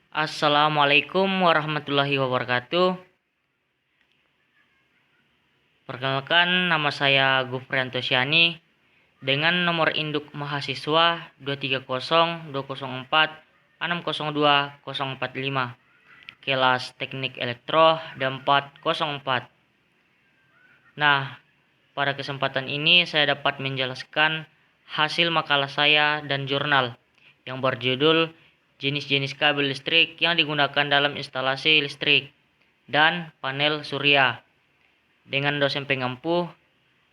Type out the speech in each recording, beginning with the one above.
Assalamualaikum warahmatullahi wabarakatuh. Perkenalkan, nama saya Gufrianto Syani dengan nomor induk mahasiswa 23020460245, kelas Teknik Elektro dan 404. Nah, pada kesempatan ini saya dapat menjelaskan hasil makalah saya dan jurnal yang berjudul jenis-jenis kabel listrik yang digunakan dalam instalasi listrik dan panel surya, dengan dosen pengampu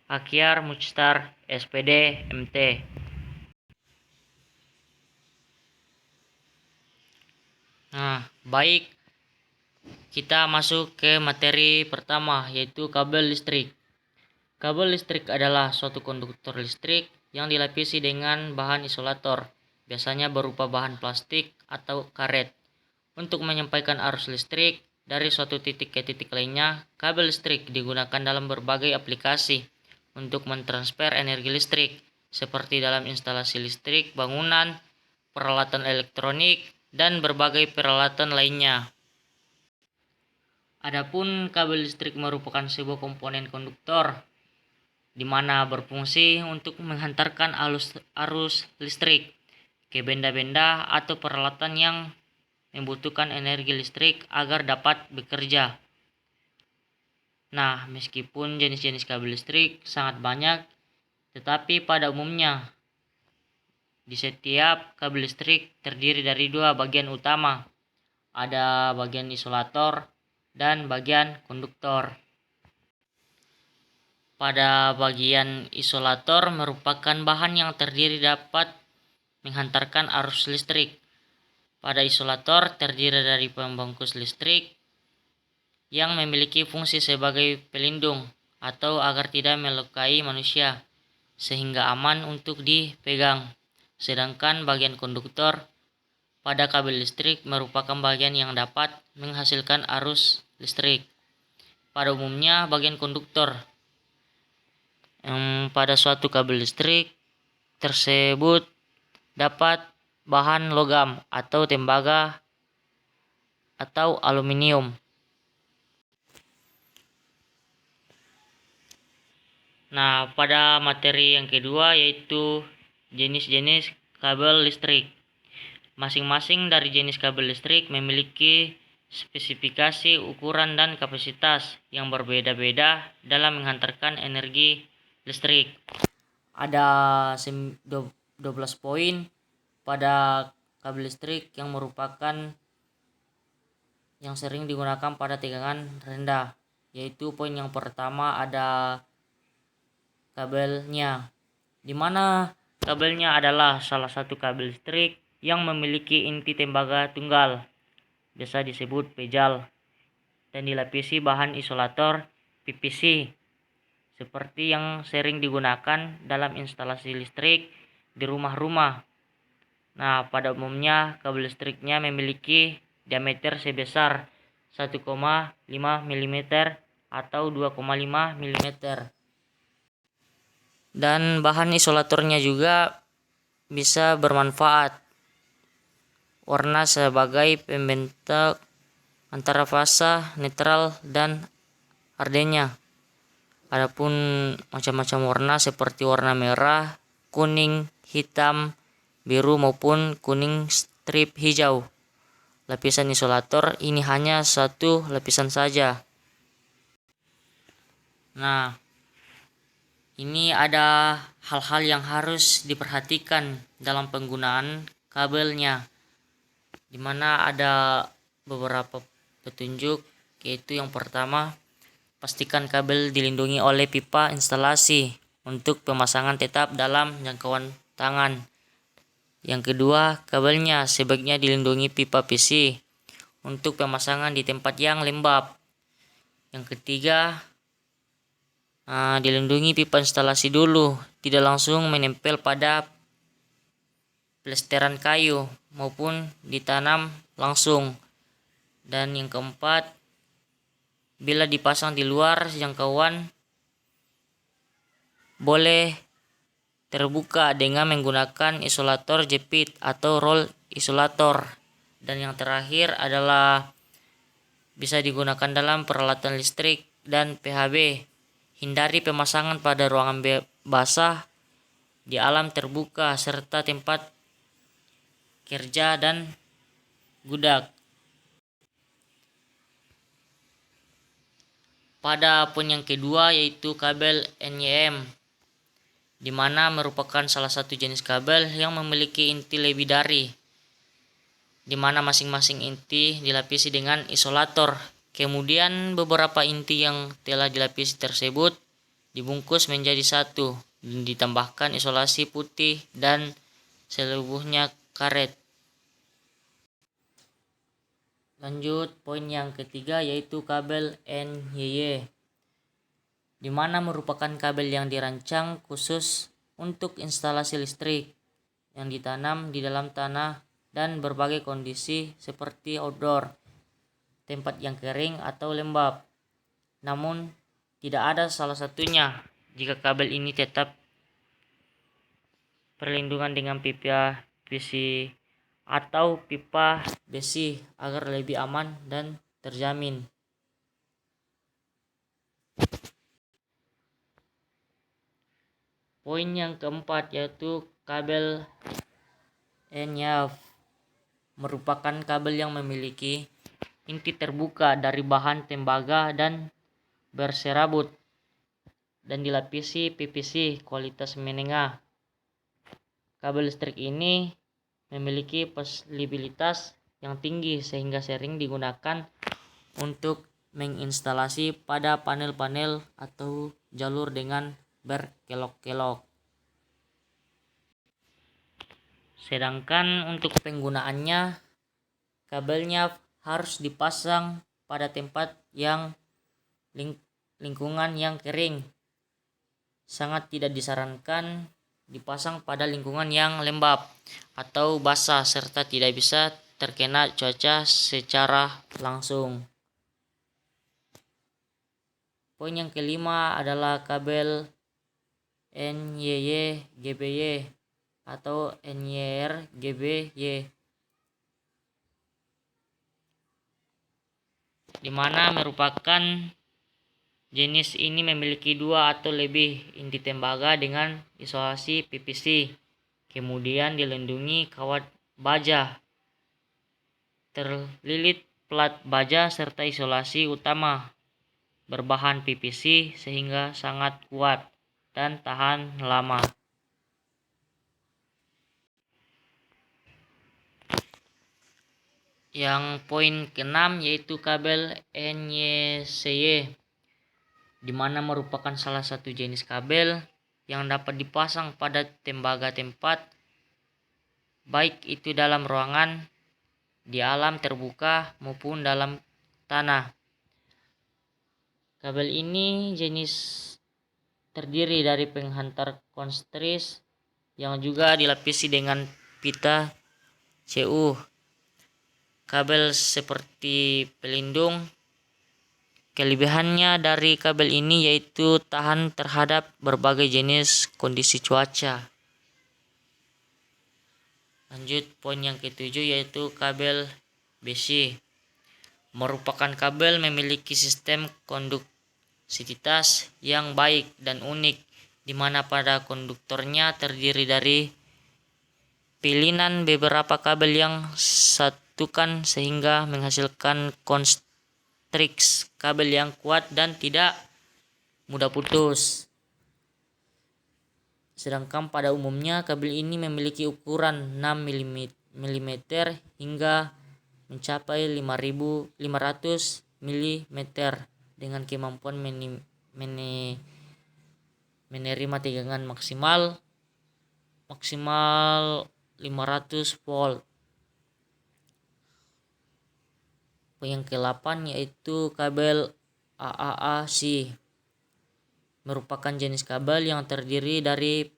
Akyar Muchtar, SPD, MT. Nah, baik, kita masuk ke materi pertama, yaitu kabel listrik. Kabel listrik adalah suatu konduktor listrik yang dilapisi dengan bahan isolator, biasanya berupa bahan plastik atau karet. Untuk menyampaikan arus listrik dari suatu titik ke titik lainnya, kabel listrik digunakan dalam berbagai aplikasi untuk mentransfer energi listrik, seperti dalam instalasi listrik, bangunan, peralatan elektronik, dan berbagai peralatan lainnya. Adapun kabel listrik merupakan sebuah komponen konduktor di mana berfungsi untuk menghantarkan arus listrik ke benda-benda atau peralatan yang membutuhkan energi listrik agar dapat bekerja. Nah, meskipun jenis-jenis kabel listrik sangat banyak, tetapi pada umumnya di setiap kabel listrik terdiri dari dua bagian utama. Ada bagian isolator dan bagian konduktor. Pada bagian isolator merupakan bahan yang terdiri dapat menghantarkan arus listrik. Pada isolator terdiri dari pembungkus listrik yang memiliki fungsi sebagai pelindung atau agar tidak melukai manusia sehingga aman untuk dipegang. Sedangkan bagian konduktor pada kabel listrik merupakan bagian yang dapat menghasilkan arus listrik. Pada umumnya bagian konduktor pada suatu kabel listrik tersebut dapat bahan logam atau tembaga atau aluminium. Nah, pada materi yang kedua yaitu jenis-jenis kabel listrik. Masing-masing dari jenis kabel listrik memiliki spesifikasi, ukuran, dan kapasitas yang berbeda-beda dalam menghantarkan energi listrik. Ada 12 poin pada kabel listrik yang merupakan yang sering digunakan pada tegangan rendah, yaitu poin yang pertama ada kabelnya, di mana kabelnya adalah salah satu kabel listrik yang memiliki inti tembaga tunggal, biasa disebut pejal, dan dilapisi bahan isolator PVC seperti yang sering digunakan dalam instalasi listrik di rumah-rumah. Nah, pada umumnya kabel listriknya memiliki diameter sebesar 1,5 mm atau 2,5 mm. Dan bahan isolatornya juga bisa bermanfaat. Warna sebagai pembentuk antara fasa, netral, dan ardennya. Adapun macam-macam warna seperti warna merah, kuning, hitam, biru maupun kuning strip hijau. Lapisan isolator ini hanya satu lapisan saja. Nah, ini ada hal-hal yang harus diperhatikan dalam penggunaan kabelnya, di mana ada beberapa petunjuk, yaitu yang pertama, pastikan kabel dilindungi oleh pipa instalasi untuk pemasangan tetap dalam jangkauan tangan. Yang kedua, kabelnya sebaiknya dilindungi pipa PC untuk pemasangan di tempat yang lembab. Yang ketiga, dilindungi pipa instalasi dulu, tidak langsung menempel pada plesteran kayu maupun ditanam langsung. Dan yang keempat, bila dipasang di luar jangkauan, boleh terbuka dengan menggunakan isolator jepit atau roll isolator Dan yang terakhir adalah bisa digunakan dalam peralatan listrik dan PHB. Hindari pemasangan pada ruangan basah, di alam terbuka, serta tempat kerja dan gudang. Pada poin yang kedua yaitu kabel NYM, di mana merupakan salah satu jenis kabel yang memiliki inti lebih dari, di mana masing-masing inti dilapisi dengan isolator. Kemudian beberapa inti yang telah dilapisi tersebut dibungkus menjadi satu, ditambahkan isolasi putih dan seluruhnya karet. Lanjut poin yang ketiga yaitu kabel NYY, di mana merupakan kabel yang dirancang khusus untuk instalasi listrik yang ditanam di dalam tanah dan berbagai kondisi seperti outdoor, tempat yang kering atau lembab. Namun tidak ada salah satunya jika kabel ini tetap perlindungan dengan pipa PVC atau pipa besi agar lebih aman dan terjamin. Poin yang keempat yaitu kabel NYAV, merupakan kabel yang memiliki inti terbuka dari bahan tembaga dan berserabut dan dilapisi PVC kualitas menengah. Kabel listrik ini memiliki fleksibilitas yang tinggi sehingga sering digunakan untuk menginstalasi pada panel-panel atau jalur dengan berkelok-kelok. Sedangkan untuk penggunaannya, kabelnya harus dipasang pada tempat yang lingkungan yang kering. Sangat tidak disarankan dipasang pada lingkungan yang lembab atau basah serta tidak bisa terkena cuaca secara langsung. Poin yang kelima adalah kabel NYY GBY atau NYR GBY, di mana merupakan jenis ini memiliki dua atau lebih inti tembaga dengan isolasi PVC, kemudian dilindungi kawat baja, terlilit plat baja serta isolasi utama berbahan PVC sehingga sangat kuat dan tahan lama. Yang poin keenam yaitu kabel NYCY, di mana merupakan salah satu jenis kabel yang dapat dipasang pada tembaga tempat, baik itu dalam ruangan, di alam terbuka maupun dalam tanah. Kabel ini jenis terdiri dari penghantar konstris yang juga dilapisi dengan pita CU. Kabel seperti pelindung. Kelebihannya dari kabel ini yaitu tahan terhadap berbagai jenis kondisi cuaca. Lanjut poin yang ketujuh yaitu kabel besi. Merupakan kabel memiliki sistem konduksivitas yang baik dan unik, di mana pada konduktornya terdiri dari pilihan beberapa kabel yang satukan sehingga menghasilkan konstriks kabel yang kuat dan tidak mudah putus. Sedangkan pada umumnya kabel ini memiliki ukuran 6 mm hingga mencapai 500 mm dengan kemampuan menerima tegangan maksimal 500 volt. Yang ke-8 yaitu kabel AAA-C, merupakan jenis kabel yang terdiri dari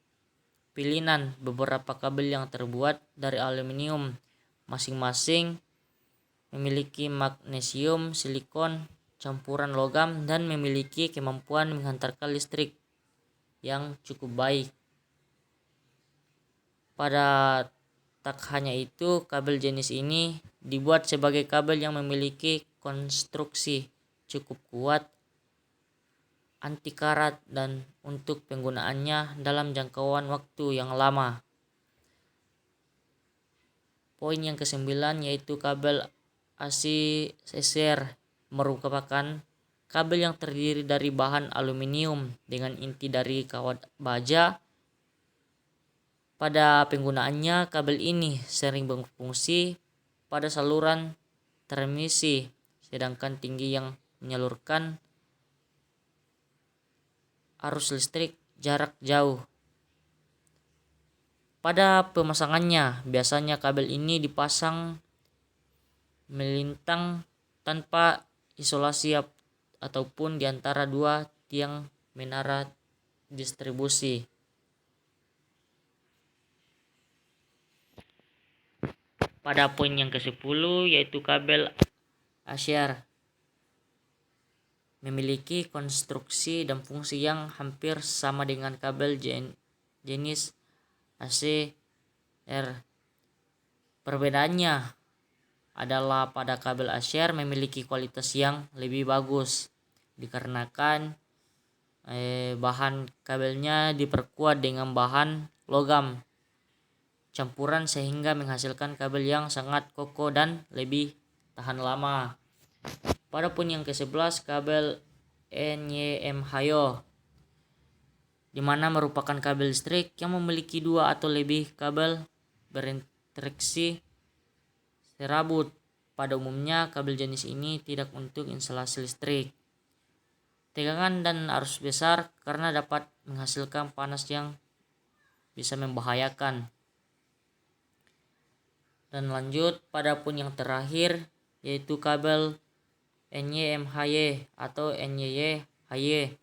pilihan beberapa kabel yang terbuat dari aluminium, masing-masing memiliki magnesium silikon campuran logam dan memiliki kemampuan menghantarkan listrik yang cukup baik. Pada Tak hanya itu, kabel jenis ini dibuat sebagai kabel yang memiliki konstruksi cukup kuat, anti karat, dan untuk penggunaannya dalam jangkauan waktu yang lama. Poin yang ke-9 yaitu kabel ACSR merupakan kabel yang terdiri dari bahan aluminium dengan inti dari kawat baja. Pada penggunaannya, kabel ini sering berfungsi pada saluran transmisi, sedangkan tinggi yang menyalurkan arus listrik jarak jauh. Pada pemasangannya, biasanya kabel ini dipasang melintang tanpa isolasi ataupun di antara dua tiang menara distribusi. Pada poin yang ke-10 yaitu kabel ACR memiliki konstruksi dan fungsi yang hampir sama dengan kabel jenis ACR. Perbedaannya adalah pada kabel ACR memiliki kualitas yang lebih bagus dikarenakan bahan kabelnya diperkuat dengan bahan logam campuran sehingga menghasilkan kabel yang sangat kokoh dan lebih tahan lama. Pada poin yang ke-11 kabel NYMHyo, di mana merupakan kabel listrik yang memiliki dua atau lebih kabel berinteraksi serabut. Pada umumnya kabel jenis ini tidak untuk instalasi listrik, tegangan dan arus besar karena dapat menghasilkan panas yang bisa membahayakan. Dan lanjut pada poin yang terakhir yaitu kabel NYMHY atau NYYHY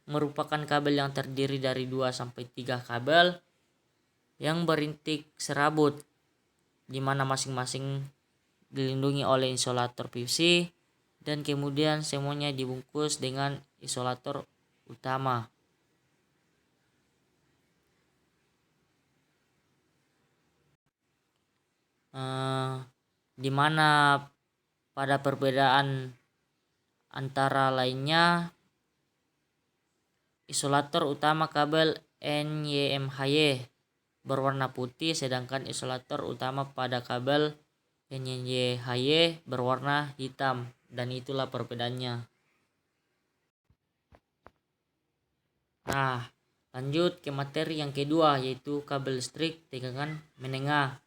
merupakan kabel yang terdiri dari 2-3 kabel yang berintik serabut, di mana masing-masing dilindungi oleh isolator PVC dan kemudian semuanya dibungkus dengan isolator utama. Di mana pada perbedaan antara lainnya, isolator utama kabel NYMHY berwarna putih sedangkan isolator utama pada kabel NYYHY berwarna hitam, dan itulah perbedaannya. Nah, lanjut ke materi yang kedua yaitu kabel listrik tegangan menengah.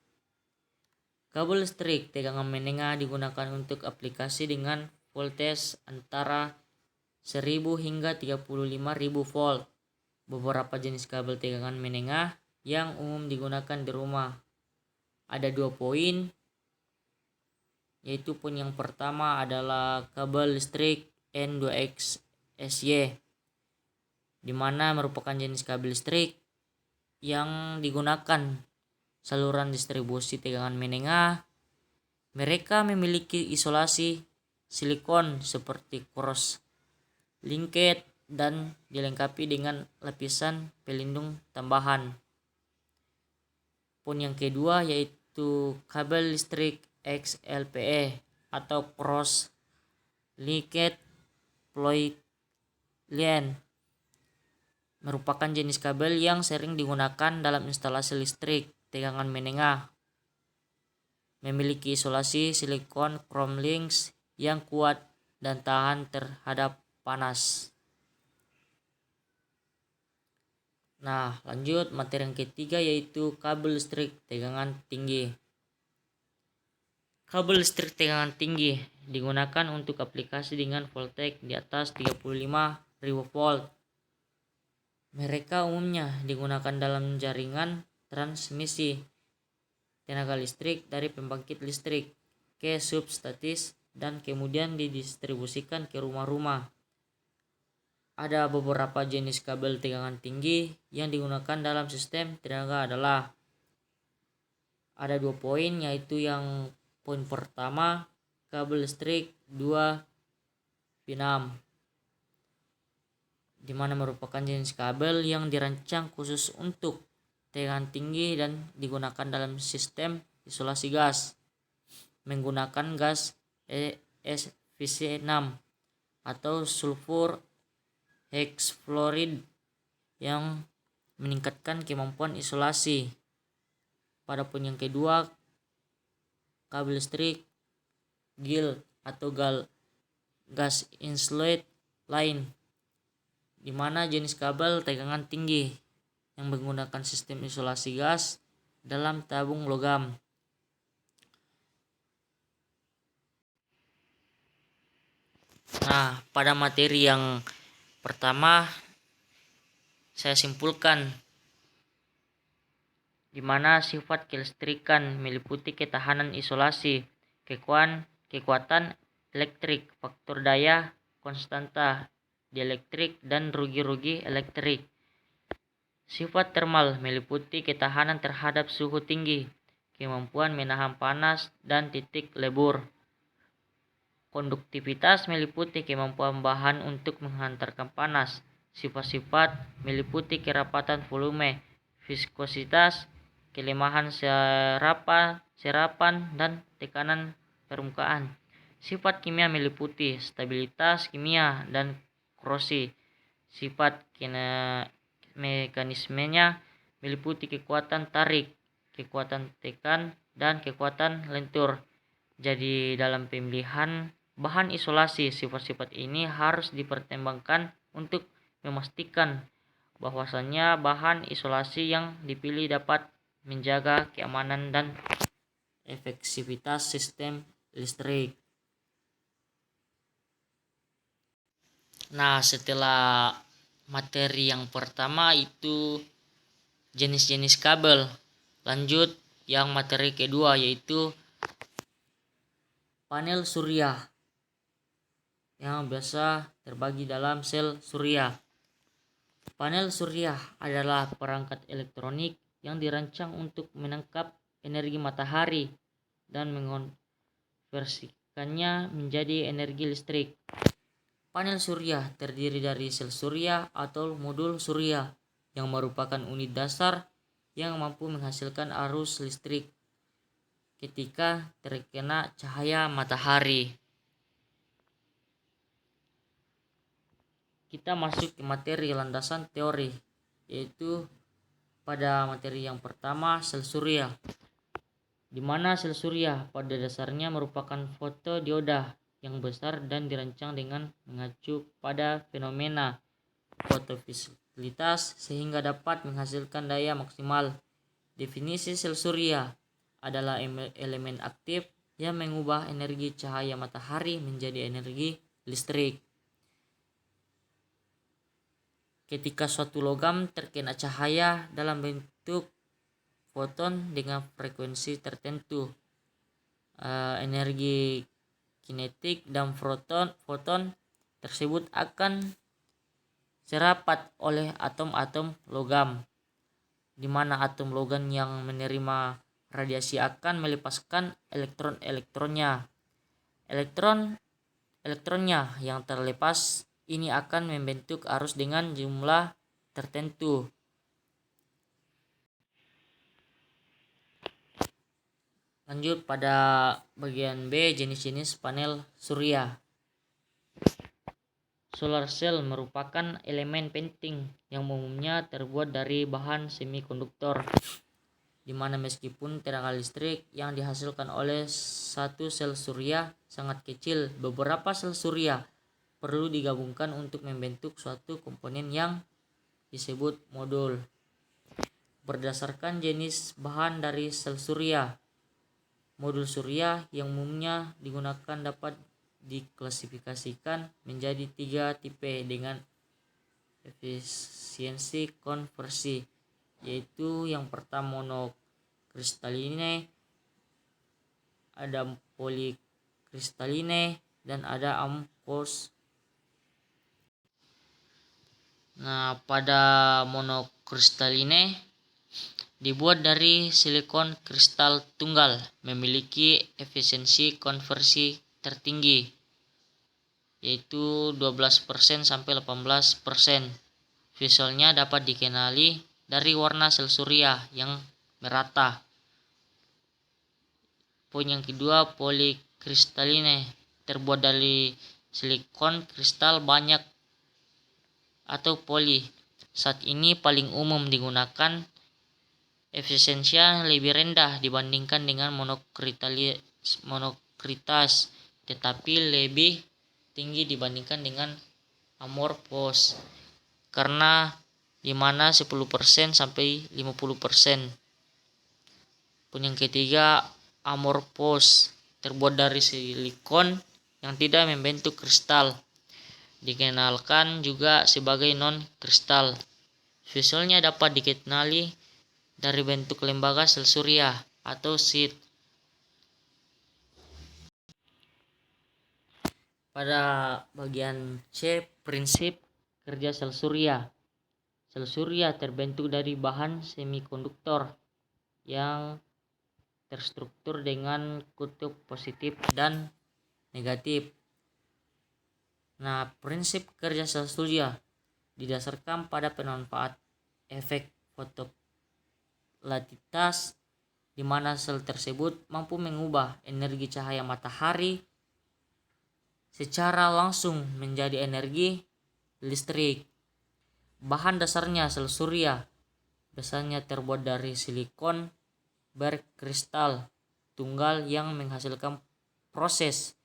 Kabel listrik tegangan menengah digunakan untuk aplikasi dengan voltage antara 1000 hingga 35.000 volt. Beberapa jenis kabel tegangan menengah yang umum digunakan di rumah. Ada 2 poin, yaitu poin yang pertama adalah kabel listrik N2X SY, di mana merupakan jenis kabel listrik yang digunakan saluran distribusi tegangan menengah. Mereka memiliki isolasi silikon seperti cross linked dan dilengkapi dengan lapisan pelindung tambahan. Poin yang kedua yaitu kabel listrik XLPE atau cross linked polyethylene merupakan jenis kabel yang sering digunakan dalam instalasi listrik tegangan menengah. Memiliki isolasi silikon chrome links yang kuat dan tahan terhadap panas. Nah, lanjut materi yang ketiga yaitu kabel listrik tegangan tinggi. Kabel listrik tegangan tinggi digunakan untuk aplikasi dengan voltage di atas 35.000 volt. Mereka umumnya digunakan dalam jaringan transmisi tenaga listrik dari pembangkit listrik ke substatis dan kemudian didistribusikan ke rumah-rumah. Ada beberapa jenis kabel tegangan tinggi yang digunakan dalam sistem tenaga adalah ada 2 poin, yaitu yang poin pertama kabel listrik 2V6, di mana merupakan jenis kabel yang dirancang khusus untuk tegangan tinggi dan digunakan dalam sistem isolasi gas menggunakan gas SVC6 atau sulfur hexafluoride yang meningkatkan kemampuan isolasi. Pada poin yang kedua, kabel listrik GIL atau gas insulate line, di mana jenis kabel tegangan tinggi yang menggunakan sistem isolasi gas dalam tabung logam. Nah, pada materi yang pertama saya simpulkan di mana sifat kelistrikan meliputi ketahanan isolasi, kekuatan elektrik, faktor daya, konstanta dielektrik, dan rugi-rugi elektrik. Sifat termal meliputi ketahanan terhadap suhu tinggi, kemampuan menahan panas, dan titik lebur. Konduktivitas meliputi kemampuan bahan untuk menghantarkan panas. Sifat-sifat meliputi kerapatan volume, viskositas, kelemahan serapan, dan tekanan permukaan. Sifat kimia meliputi stabilitas kimia dan korosi. Sifat mekanismenya meliputi kekuatan tarik, kekuatan tekan, dan kekuatan lentur. Jadi dalam pemilihan bahan isolasi, sifat-sifat ini harus dipertimbangkan untuk memastikan bahwasannya bahan isolasi yang dipilih dapat menjaga keamanan dan efektivitas sistem listrik. Nah, setelah materi yang pertama itu jenis-jenis kabel, lanjut yang materi kedua yaitu panel surya yang biasa terbagi dalam sel surya. Panel surya adalah perangkat elektronik yang dirancang untuk menangkap energi matahari dan mengonversikannya menjadi energi listrik. Panel surya terdiri dari sel surya atau modul surya yang merupakan unit dasar yang mampu menghasilkan arus listrik ketika terkena cahaya matahari. Kita masuk ke materi landasan teori, yaitu pada materi yang pertama sel surya, di mana sel surya pada dasarnya merupakan fotodioda yang besar dan dirancang dengan mengacu pada fenomena fotosintesa sehingga dapat menghasilkan daya maksimal. Definisi sel surya adalah elemen aktif yang mengubah energi cahaya matahari menjadi energi listrik. Ketika suatu logam terkena cahaya dalam bentuk foton dengan frekuensi tertentu, energi kinetik dan foton tersebut akan serapat oleh atom-atom logam, di mana atom logam yang menerima radiasi akan melepaskan elektronnya. Elektronnya yang terlepas ini akan membentuk arus dengan jumlah tertentu. Lanjut pada bagian B, jenis-jenis panel surya. Solar cell merupakan elemen penting yang umumnya terbuat dari bahan semikonduktor, di mana meskipun tenaga listrik yang dihasilkan oleh satu sel surya sangat kecil, beberapa sel surya perlu digabungkan untuk membentuk suatu komponen yang disebut modul. Berdasarkan jenis bahan dari sel surya, modul surya yang umumnya digunakan dapat diklasifikasikan menjadi 3 tipe dengan efisiensi konversi, yaitu yang pertama monokristaline, ada polikristaline, dan ada amorphous. Nah, pada monokristaline dibuat dari silikon kristal tunggal, memiliki efisiensi konversi tertinggi, yaitu 12% sampai 18%. Visualnya dapat dikenali dari warna sel surya yang merata. Poin yang kedua, polikristaline, terbuat dari silikon kristal banyak atau poli. Saat ini paling umum digunakan, efisiensinya lebih rendah dibandingkan dengan monokritas, tetapi lebih tinggi dibandingkan dengan amorphous karena di mana 10% sampai 50%. Pun yang ketiga, amorphous, terbuat dari silikon yang tidak membentuk kristal, dikenalkan juga sebagai non-kristal. Visualnya dapat dikenali dari bentuk lembaga sel surya atau sheet. Pada bagian C, prinsip kerja sel surya. Sel surya terbentuk dari bahan semikonduktor yang terstruktur dengan kutub positif dan negatif. Nah, prinsip kerja sel surya didasarkan pada pemanfaat efek fotovoltaikitas, di mana sel tersebut mampu mengubah energi cahaya matahari secara langsung menjadi energi listrik. Bahan dasarnya sel surya biasanya terbuat dari silikon berkristal tunggal yang menghasilkan proses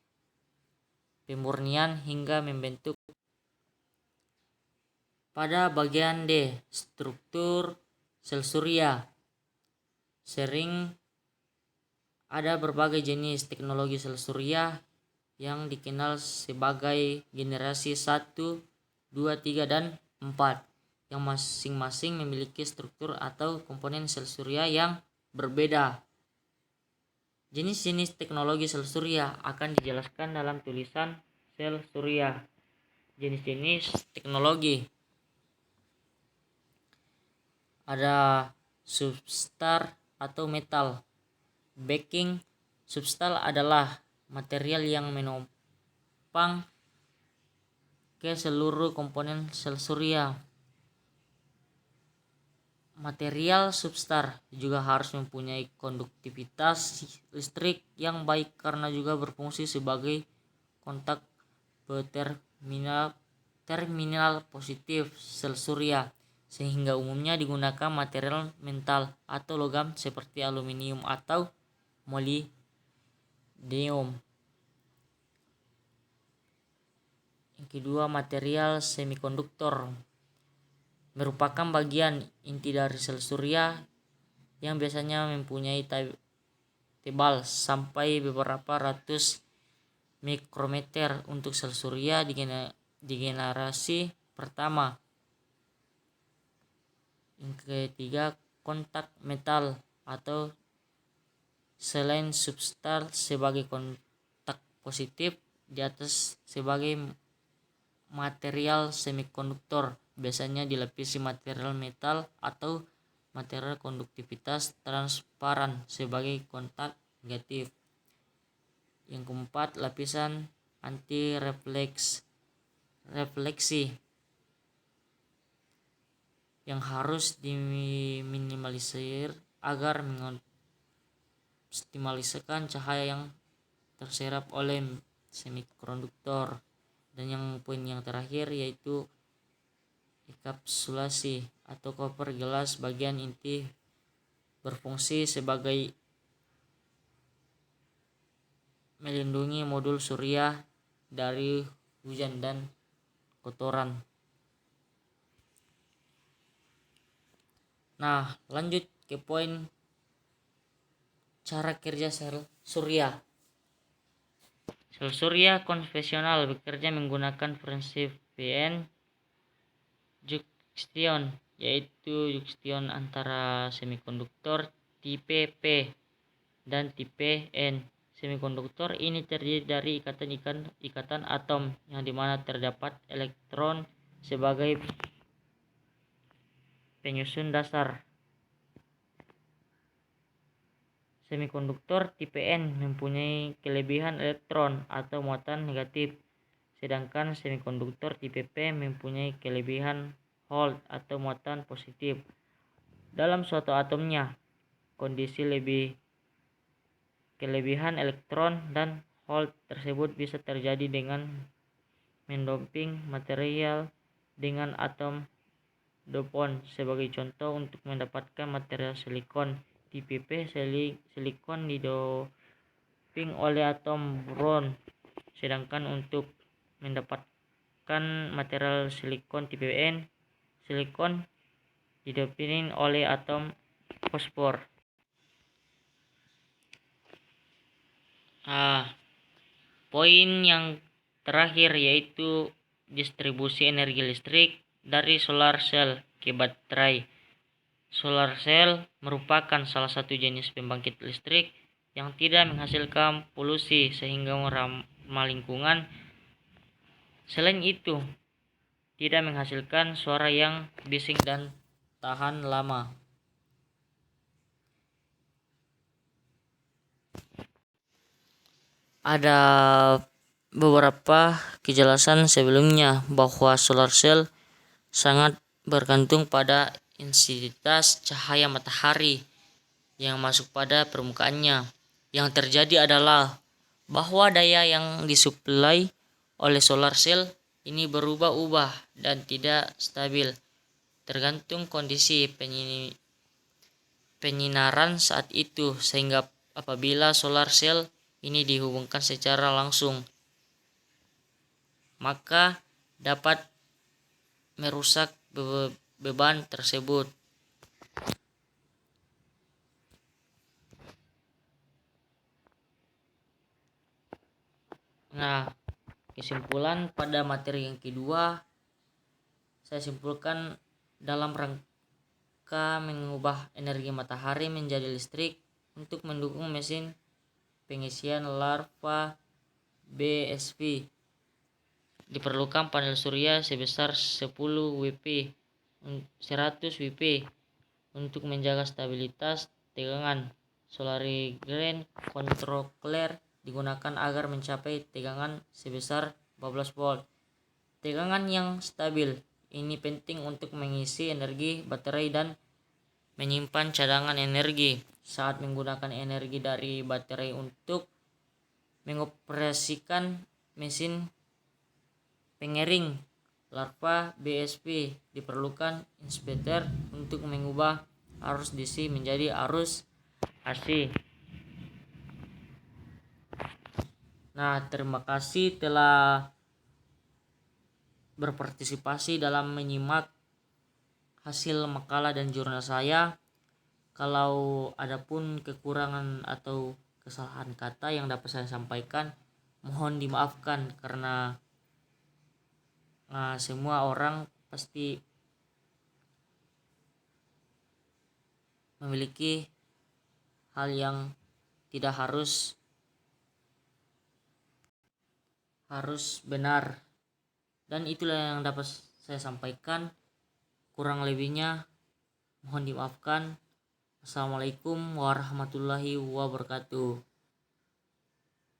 pemurnian hingga membentuk. Pada bagian D, struktur sel surya. Sering ada berbagai jenis teknologi sel surya yang dikenal sebagai generasi 1, 2, 3, dan 4, yang masing-masing memiliki struktur atau komponen sel surya yang berbeda. Jenis-jenis teknologi sel surya akan dijelaskan dalam tulisan sel surya. Jenis-jenis teknologi ada substrat atau metal. Backing substrat adalah material yang menopang ke seluruh komponen sel surya. Material substrat juga harus mempunyai konduktivitas listrik yang baik karena juga berfungsi sebagai kontak terminal positif sel surya, sehingga umumnya digunakan material metal atau logam seperti aluminium atau molybdenum. Yang kedua, material semikonduktor merupakan bagian inti dari sel surya yang biasanya mempunyai tebal sampai beberapa ratus mikrometer untuk sel surya di generasi pertama. Yang ketiga, kontak metal atau selain substrat sebagai kontak positif di atas sebagai material semikonduktor biasanya dilapisi material metal atau material konduktivitas transparan sebagai kontak negatif. Yang keempat, lapisan anti refleksi yang harus diminimalisir agar mengoptimalkan cahaya yang terserap oleh semikonduktor. Dan yang poin yang terakhir yaitu enkapsulasi atau cover gelas bagian inti berfungsi sebagai melindungi modul surya dari hujan dan kotoran. Nah, lanjut ke poin cara kerja sel surya. Sel surya konvensional bekerja menggunakan prinsip PN junction, yaitu junction antara semikonduktor tipe P dan tipe N. Semikonduktor ini terdiri dari ikatan atom yang dimana terdapat elektron sebagai penyusun dasar. Semikonduktor tipe N mempunyai kelebihan elektron atau muatan negatif, sedangkan semikonduktor tipe P mempunyai kelebihan hole atau muatan positif. dalam suatu atomnya. Kondisi kelebihan elektron dan hole tersebut bisa terjadi dengan mendoping material dengan atom dopant. Sebagai contoh, untuk mendapatkan material silikon di PP, silikon didoping oleh atom boron. Sedangkan untuk mendapatkan material silikon tipe N, silikon didoping oleh atom fosfor. Poin yang terakhir yaitu distribusi energi listrik dari solar cell ke baterai. Solar cell merupakan salah satu jenis pembangkit listrik yang tidak menghasilkan polusi sehingga meramah lingkungan. Selain itu, tidak menghasilkan suara yang bising dan tahan lama. Ada beberapa kejelasan sebelumnya bahwa solar cell sangat bergantung pada intensitas cahaya matahari yang masuk pada permukaannya. Yang terjadi adalah bahwa daya yang disuplai oleh solar cell ini berubah-ubah dan tidak stabil, tergantung kondisi penyinaran saat itu, sehingga apabila solar cell ini dihubungkan secara langsung, maka dapat merusak beban tersebut. Nah, kesimpulan pada materi yang kedua, saya simpulkan dalam rangka mengubah energi matahari menjadi listrik untuk mendukung mesin pengisian larva BSP, diperlukan panel surya sebesar 10 WP 100 WP untuk menjaga stabilitas tegangan. Solari Grain Controller digunakan agar mencapai tegangan sebesar 12 volt. Tegangan yang stabil ini penting untuk mengisi energi baterai dan menyimpan cadangan energi saat menggunakan energi dari baterai untuk mengoperasikan mesin pengering larva BSP. Diperlukan inverter untuk mengubah arus DC menjadi arus AC. Nah, terima kasih telah berpartisipasi dalam menyimak hasil makalah dan jurnal saya. Kalau ada pun kekurangan atau kesalahan kata yang dapat saya sampaikan, mohon dimaafkan karena semua orang pasti memiliki hal yang tidak harus benar, dan itulah yang dapat saya sampaikan. Kurang lebihnya mohon dimaafkan. Assalamualaikum warahmatullahi wabarakatuh.